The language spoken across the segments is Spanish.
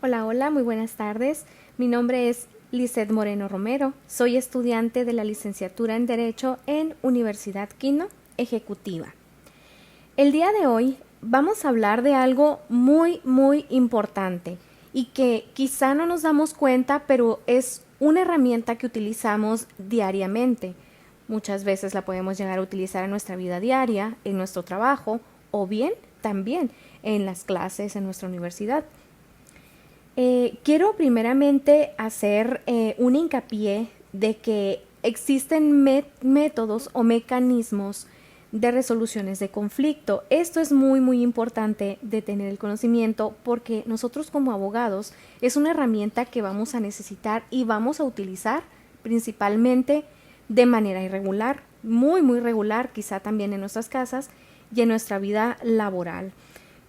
Hola, hola, muy buenas tardes. Mi nombre es Lisset Moreno Romero. Soy estudiante de la licenciatura en Derecho en Universidad Quino Ejecutiva. El día de hoy vamos a hablar de algo muy importante y que quizá no nos damos cuenta, pero es una herramienta que utilizamos diariamente. Muchas veces la podemos llegar a utilizar en nuestra vida diaria, en nuestro trabajo o bien también en las clases en nuestra universidad. Quiero primeramente hacer un hincapié de que existen métodos o mecanismos de resoluciones de conflicto. Esto es muy importante de tener el conocimiento porque nosotros como abogados es una herramienta que vamos a necesitar y vamos a utilizar principalmente de manera irregular, muy regular, quizá también en nuestras casas y en nuestra vida laboral.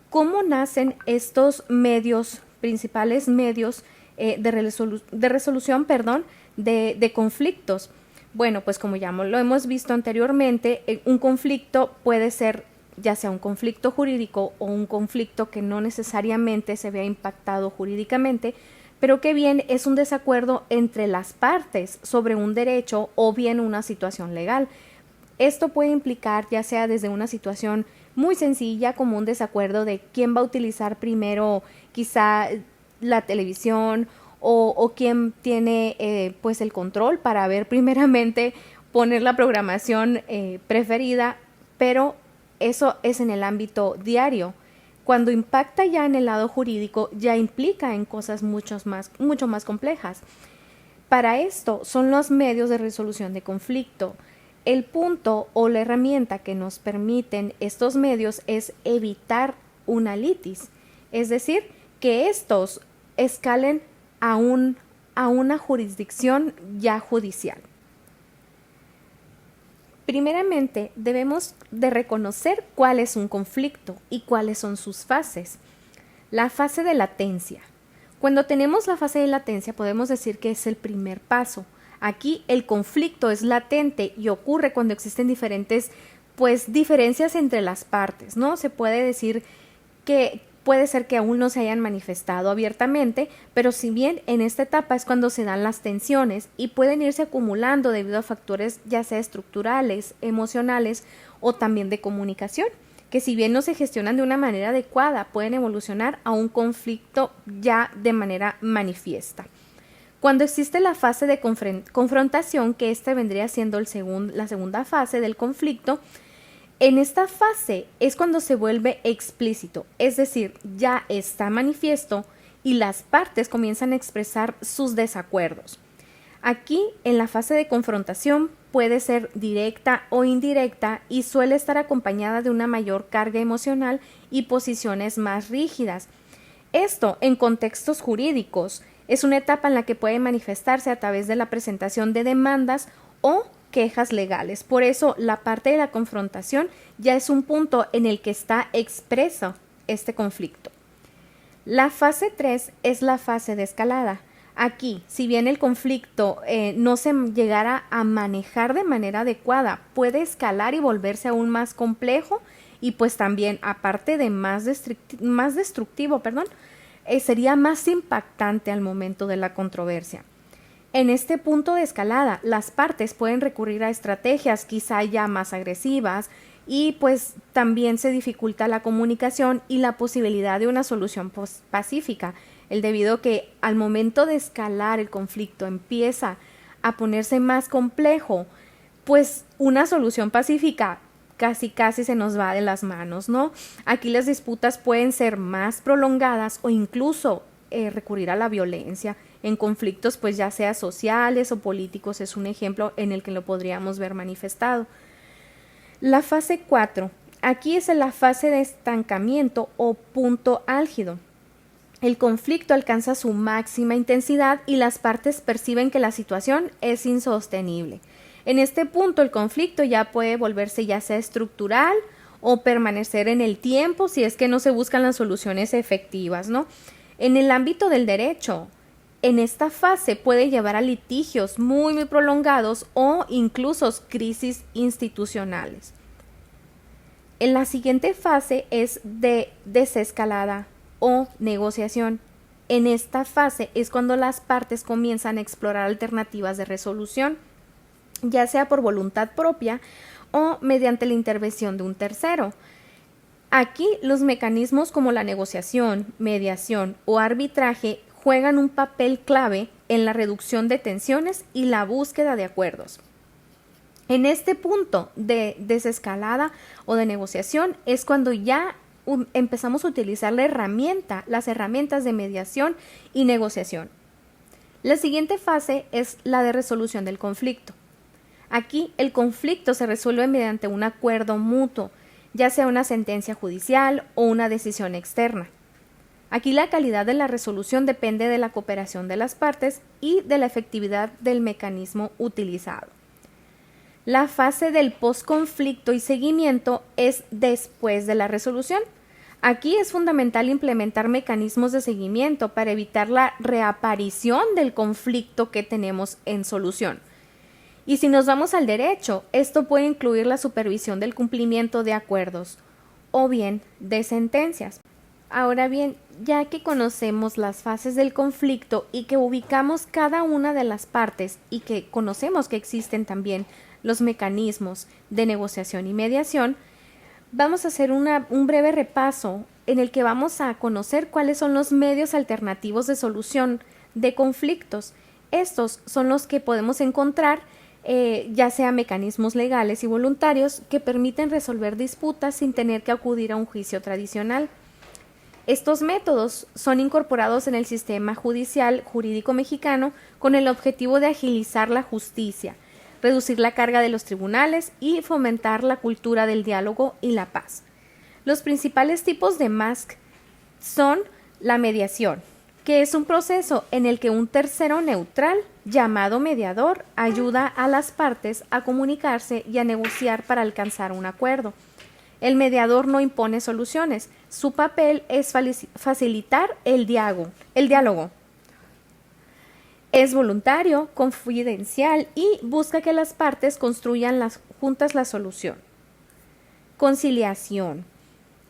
¿Cómo nacen estos principales medios de resolución de conflictos? Bueno, pues como ya lo hemos visto anteriormente, un conflicto puede ser ya sea un conflicto jurídico o un conflicto que no necesariamente se vea impactado jurídicamente, pero que bien es un desacuerdo entre las partes sobre un derecho o bien una situación legal. Esto puede implicar ya sea desde una situación muy sencilla como un desacuerdo de quién va a utilizar primero quizá la televisión o quién tiene pues el control para ver primeramente poner la programación preferida, pero eso es en el ámbito diario. Cuando impacta ya en el lado jurídico, ya implica en cosas mucho más complejas. Para esto son los medios de resolución de conflicto. El punto o la herramienta que nos permiten estos medios es evitar una litis, es decir, que estos escalen a una jurisdicción ya judicial. Primeramente, debemos de reconocer cuál es un conflicto y cuáles son sus fases. La fase de latencia. Cuando tenemos la fase de latencia, podemos decir que es el primer paso. Aquí el conflicto es latente y ocurre cuando existen diferencias entre las partes, ¿no? Se puede decir que puede ser que aún no se hayan manifestado abiertamente, pero si bien en esta etapa es cuando se dan las tensiones y pueden irse acumulando debido a factores ya sea estructurales, emocionales o también de comunicación, que si bien no se gestionan de una manera adecuada, pueden evolucionar a un conflicto ya de manera manifiesta. Cuando existe la fase de confrontación, que esta vendría siendo la segunda fase del conflicto, en esta fase es cuando se vuelve explícito, es decir, ya está manifiesto y las partes comienzan a expresar sus desacuerdos. Aquí, en la fase de confrontación, puede ser directa o indirecta y suele estar acompañada de una mayor carga emocional y posiciones más rígidas. Esto, en contextos jurídicos, es una etapa en la que puede manifestarse a través de la presentación de demandas o quejas legales. Por eso, la parte de la confrontación ya es un punto en el que está expreso este conflicto. La fase 3 es la fase de escalada. Aquí, si bien el conflicto no se llegara a manejar de manera adecuada, puede escalar y volverse aún más complejo y pues también, aparte de más destructivo, sería más impactante al momento de la controversia. En este punto de escalada, las partes pueden recurrir a estrategias quizá ya más agresivas y pues también se dificulta la comunicación y la posibilidad de una solución pacífica, debido que al momento de escalar el conflicto empieza a ponerse más complejo, pues una solución pacífica casi se nos va de las manos, ¿no? Aquí las disputas pueden ser más prolongadas o incluso recurrir a la violencia en conflictos pues ya sea sociales o políticos, es un ejemplo en el que lo podríamos ver manifestado. La fase 4, aquí es la fase de estancamiento o punto álgido. El conflicto alcanza su máxima intensidad y las partes perciben que la situación es insostenible. En este punto el conflicto ya puede volverse ya sea estructural o permanecer en el tiempo si es que no se buscan las soluciones efectivas, ¿no? En el ámbito del derecho, en esta fase puede llevar a litigios muy prolongados o incluso crisis institucionales. En la siguiente fase es de desescalada o negociación. En esta fase es cuando las partes comienzan a explorar alternativas de resolución, ya sea por voluntad propia o mediante la intervención de un tercero. Aquí los mecanismos como la negociación, mediación o arbitraje juegan un papel clave en la reducción de tensiones y la búsqueda de acuerdos. En este punto de desescalada o de negociación es cuando ya empezamos a utilizar las herramientas de mediación y negociación. La siguiente fase es la de resolución del conflicto. Aquí el conflicto se resuelve mediante un acuerdo mutuo, ya sea una sentencia judicial o una decisión externa. Aquí la calidad de la resolución depende de la cooperación de las partes y de la efectividad del mecanismo utilizado. La fase del posconflicto y seguimiento es después de la resolución. Aquí es fundamental implementar mecanismos de seguimiento para evitar la reaparición del conflicto que tenemos en solución. Y si nos vamos al derecho, esto puede incluir la supervisión del cumplimiento de acuerdos o bien de sentencias. Ahora bien, ya que conocemos las fases del conflicto y que ubicamos cada una de las partes y que conocemos que existen también los mecanismos de negociación y mediación, vamos a hacer un breve repaso en el que vamos a conocer cuáles son los medios alternativos de solución de conflictos. Estos son los que podemos encontrar, ya sea mecanismos legales y voluntarios que permiten resolver disputas sin tener que acudir a un juicio tradicional. Estos métodos son incorporados en el sistema judicial jurídico mexicano con el objetivo de agilizar la justicia, reducir la carga de los tribunales y fomentar la cultura del diálogo y la paz. Los principales tipos de MASC son la mediación, que es un proceso en el que un tercero neutral, llamado mediador, ayuda a las partes a comunicarse y a negociar para alcanzar un acuerdo. El mediador no impone soluciones, su papel es facilitar el diálogo. Es voluntario, confidencial y busca que las partes construyan juntas la solución. Conciliación.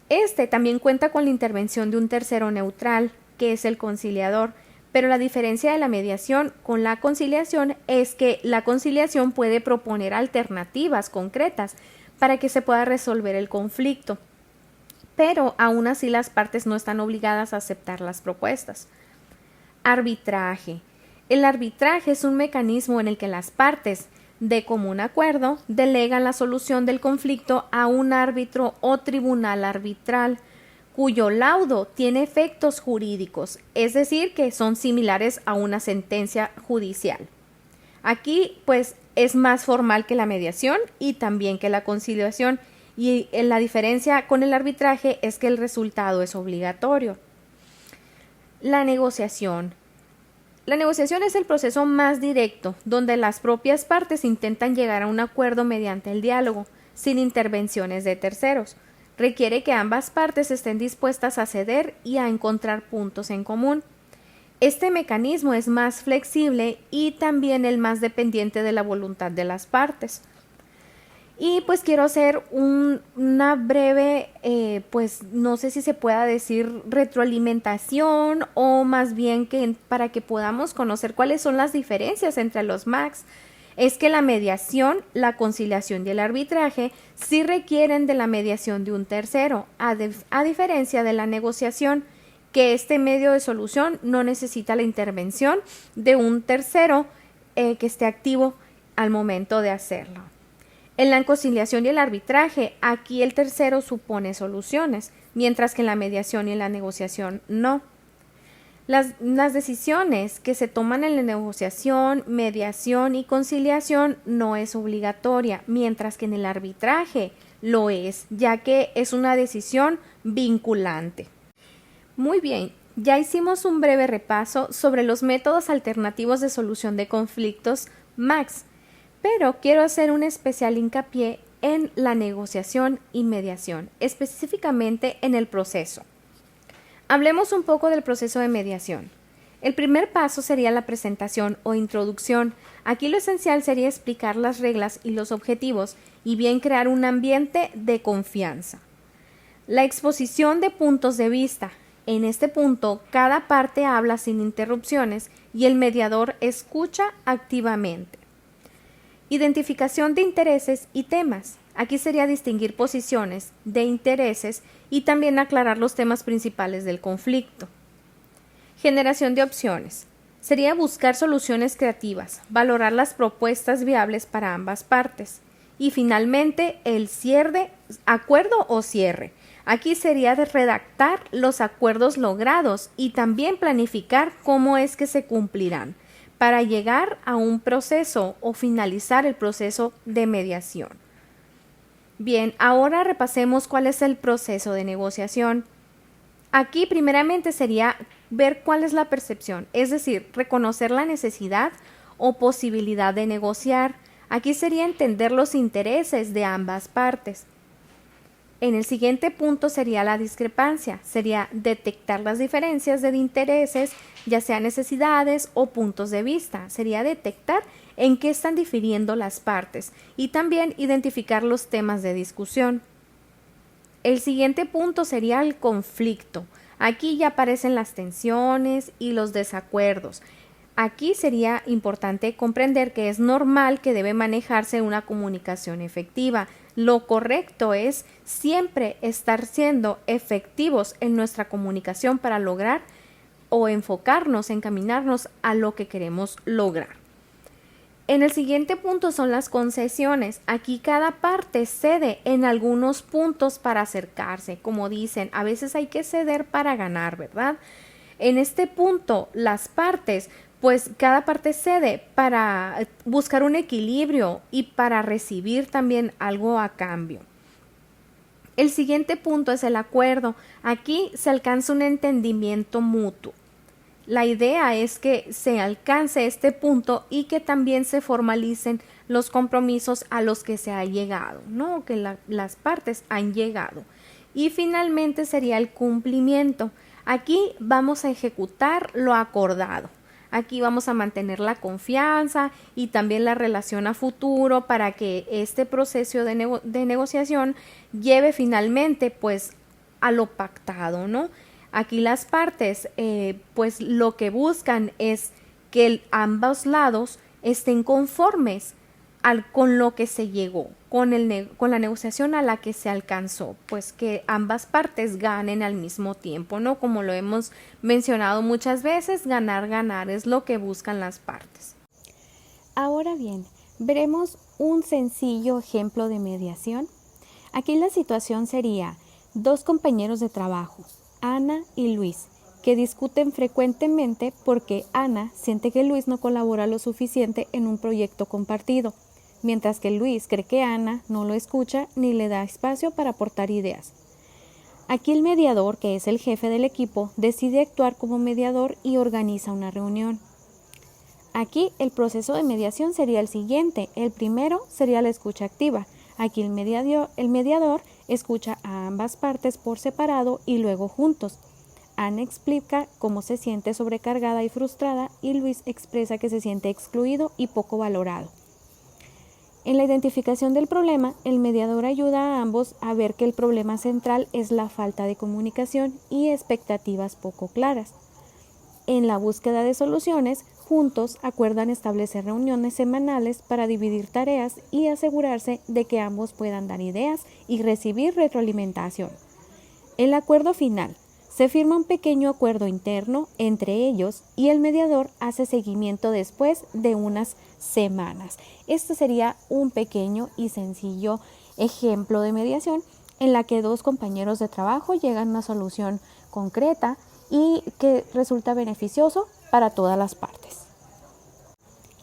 Este también cuenta con la intervención de un tercero neutral, que es el conciliador, pero la diferencia de la mediación con la conciliación es que la conciliación puede proponer alternativas concretas para que se pueda resolver el conflicto, pero aún así las partes no están obligadas a aceptar las propuestas. Arbitraje. El arbitraje es un mecanismo en el que las partes, de común acuerdo, delegan la solución del conflicto a un árbitro o tribunal arbitral, cuyo laudo tiene efectos jurídicos, es decir, que son similares a una sentencia judicial. Aquí, pues, es más formal que la mediación y también que la conciliación, y la diferencia con el arbitraje es que el resultado es obligatorio. La negociación. La negociación es el proceso más directo, donde las propias partes intentan llegar a un acuerdo mediante el diálogo, sin intervenciones de terceros. Requiere que ambas partes estén dispuestas a ceder y a encontrar puntos en común. Este mecanismo es más flexible y también el más dependiente de la voluntad de las partes. Y pues quiero hacer una breve, pues no sé si se pueda decir retroalimentación o más bien que para que podamos conocer cuáles son las diferencias entre los MACs. Es que la mediación, la conciliación y el arbitraje sí requieren de la mediación de un tercero, a diferencia de la negociación, que este medio de solución no necesita la intervención de un tercero que esté activo al momento de hacerlo. En la conciliación y el arbitraje, aquí el tercero supone soluciones, mientras que en la mediación y en la negociación no. Las decisiones que se toman en la negociación, mediación y conciliación no es obligatoria, mientras que en el arbitraje lo es, ya que es una decisión vinculante. Muy bien, ya hicimos un breve repaso sobre los métodos alternativos de solución de conflictos MACs, pero quiero hacer un especial hincapié en la negociación y mediación, específicamente en el proceso. Hablemos un poco del proceso de mediación. El primer paso sería la presentación o introducción. Aquí lo esencial sería explicar las reglas y los objetivos y bien crear un ambiente de confianza. La exposición de puntos de vista. En este punto, cada parte habla sin interrupciones y el mediador escucha activamente. Identificación de intereses y temas. Aquí sería distinguir posiciones de intereses y también aclarar los temas principales del conflicto. Generación de opciones. Sería buscar soluciones creativas, valorar las propuestas viables para ambas partes. Y finalmente, el cierre, acuerdo o cierre. Aquí sería de redactar los acuerdos logrados y también planificar cómo es que se cumplirán para llegar a un proceso o finalizar el proceso de mediación. Bien, ahora repasemos cuál es el proceso de negociación. Aquí primeramente sería ver cuál es la percepción, es decir, reconocer la necesidad o posibilidad de negociar. Aquí sería entender los intereses de ambas partes. En el siguiente punto sería la discrepancia, sería detectar las diferencias de intereses, ya sean necesidades o puntos de vista, sería detectar en qué están difiriendo las partes y también identificar los temas de discusión. El siguiente punto sería el conflicto. Aquí ya aparecen las tensiones y los desacuerdos. Aquí sería importante comprender que es normal que debe manejarse una comunicación efectiva. Lo correcto es siempre estar siendo efectivos en nuestra comunicación para lograr o enfocarnos, encaminarnos a lo que queremos lograr. En el siguiente punto son las concesiones. Aquí cada parte cede en algunos puntos para acercarse. Como dicen, a veces hay que ceder para ganar, ¿verdad? En este punto, las partes, pues cada parte cede para buscar un equilibrio y para recibir también algo a cambio. El siguiente punto es el acuerdo. Aquí se alcanza un entendimiento mutuo. La idea es que se alcance este punto y que también se formalicen los compromisos a los que se ha llegado, ¿no? Que las partes han llegado. Y finalmente sería el cumplimiento. Aquí vamos a ejecutar lo acordado. Aquí vamos a mantener la confianza y también la relación a futuro para que este proceso de negociación lleve finalmente pues a lo pactado, ¿no? Aquí las partes pues lo que buscan es que ambos lados estén conformes con lo que se llegó, con la negociación a la que se alcanzó, pues que ambas partes ganen al mismo tiempo, ¿no? Como lo hemos mencionado muchas veces, ganar, ganar es lo que buscan las partes. Ahora bien, veremos un sencillo ejemplo de mediación. Aquí la situación sería dos compañeros de trabajo, Ana y Luis, que discuten frecuentemente porque Ana siente que Luis no colabora lo suficiente en un proyecto compartido, mientras que Luis cree que Ana no lo escucha ni le da espacio para aportar ideas. Aquí el mediador, que es el jefe del equipo, decide actuar como mediador y organiza una reunión. Aquí el proceso de mediación sería el siguiente. El primero sería la escucha activa. Aquí el mediador escucha a ambas partes por separado y luego juntos. Ana explica cómo se siente sobrecargada y frustrada y Luis expresa que se siente excluido y poco valorado. En la identificación del problema, el mediador ayuda a ambos a ver que el problema central es la falta de comunicación y expectativas poco claras. En la búsqueda de soluciones, juntos acuerdan establecer reuniones semanales para dividir tareas y asegurarse de que ambos puedan dar ideas y recibir retroalimentación. El acuerdo final. Se firma un pequeño acuerdo interno entre ellos y el mediador hace seguimiento después de unas semanas. Este sería un pequeño y sencillo ejemplo de mediación en la que dos compañeros de trabajo llegan a una solución concreta y que resulta beneficioso para todas las partes.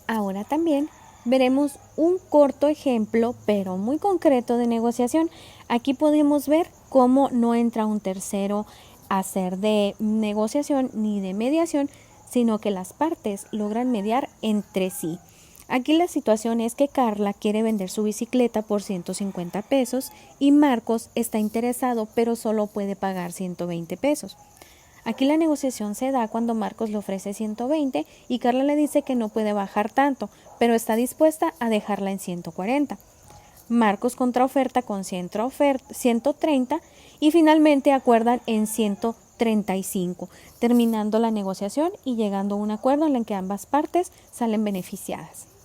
Ahora también veremos un corto ejemplo, pero muy concreto de negociación. Aquí podemos ver cómo no entra un tercero a hacer de negociación ni de mediación, sino que las partes logran mediar entre sí. Aquí la situación es que Carla quiere vender su bicicleta por 150 pesos y Marcos está interesado pero solo puede pagar 120 pesos. Aquí la negociación se da cuando Marcos le ofrece 120 y Carla le dice que no puede bajar tanto, pero está dispuesta a dejarla en 140. Marcos contraoferta con 130 y finalmente acuerdan en 130 35, terminando la negociación y llegando a un acuerdo en el que ambas partes salen beneficiadas.